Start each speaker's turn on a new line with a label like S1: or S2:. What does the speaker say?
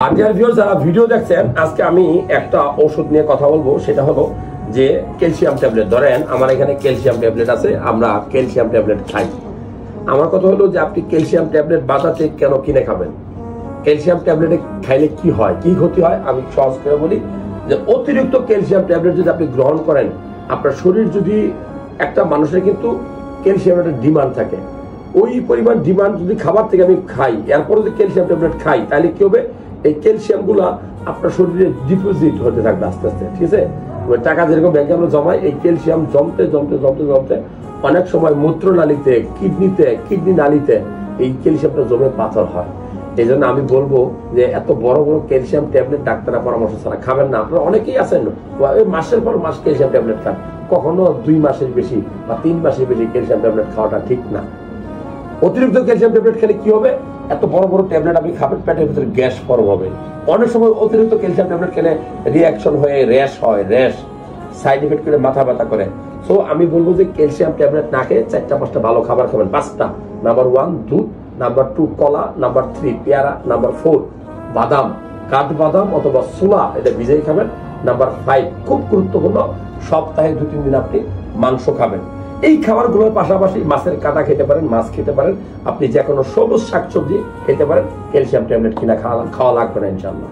S1: যারা ভিডিও দেখছেন, আজকে আমি একটা ওষুধ নিয়ে কথা বলবো। সেটা হলো যে ক্যালসিয়াম ট্যাবলেট। ধরেন আমার এখানে ক্যালসিয়াম ট্যাবলেট আছে, আমরা ক্যালসিয়াম ট্যাবলেট খাই। আমার কথা হলো যে আপনি ক্যালসিয়াম ট্যাবলেট বাজারে কেন কিনে খাবেন? ক্যালসিয়াম ট্যাবলেট খাইলে কি হয়, কি ক্ষতি হয় আমি সহজ করে বলি। যে অতিরিক্ত ক্যালসিয়াম ট্যাবলেট যদি আপনি গ্রহণ করেন, আপনার শরীর যদি একটা মানুষের কিন্তু ক্যালসিয়ামের ডিমান্ড থাকে, ওই পরিমাণ ডিমান্ড যদি খাবার থেকে আমি খাই, এরপরে যদি ক্যালসিয়াম ট্যাবলেট খাই, তাহলে কি হবে? এই ক্যালসিয়াম গুলা আপনার শরীরে ডিপোজিট হতে থাকবে আস্তে আস্তে। ঠিক আছে, টাকা যেরকম ব্যাংকে আমরা জমাই, এই ক্যালসিয়াম জমতে জমতে জমতে জমতে অনেক সময় মূত্রনালীতে, কিডনি নালীতে এই ক্যালসিয়ামটা জমে পাথর হয়। এই জন্য আমি বলবো যে এত বড় বড় ক্যালসিয়াম ট্যাবলেট ডাক্তারের পরামর্শ ছাড়া খাবেন না। আপনারা অনেকেই আছেন মাসের পর মাস ক্যালসিয়াম ট্যাবলেট খান, কখনো 2 মাসের বেশি বা 3 মাসের বেশি ক্যালসিয়াম ট্যাবলেট খাওয়াটা ঠিক না। অতিরিক্ত ক্যালসিয়াম ট্যাবলেট খেলে কি হবে? এত বড় বড় ট্যাবলেট আপনি খাবেন, পেটের ভিতরে গ্যাস ফর্ম হবে। অনেক সময় অতিরিক্ত ক্যালসিয়াম ট্যাবলেট খেলে রিঅ্যাকশন হয়ে র্যাশ হয়, সাইড এফেক্ট করে মাথা ব্যথা করে। সো আমি বলবো যে ক্যালসিয়াম ট্যাবলেট না খেয়ে 4-5টা ভালো খাবার খাবেন। 5টা: নাম্বার 1 দুধ, নাম্বার 2 কলা, নাম্বার 3 পেয়ারা, নাম্বার 4 বাদাম, কাঠবাদাম অথবা ছোলা, এটা ভিজাই খাবেন। নাম্বার 5 খুব গুরুত্বপূর্ণ, সপ্তাহে 2-3 দিন আপনি মাংস খাবেন। এই খাবারগুলোর পাশাপাশি মাছের কাঁটা খেতে পারেন, মাছ খেতে পারেন, আপনি যে কোনো সবুজ শাকসবজি খেতে পারেন। ক্যালসিয়াম ট্যাবলেট কিনা খাওয়া লাগবে না ইনশাআল্লাহ।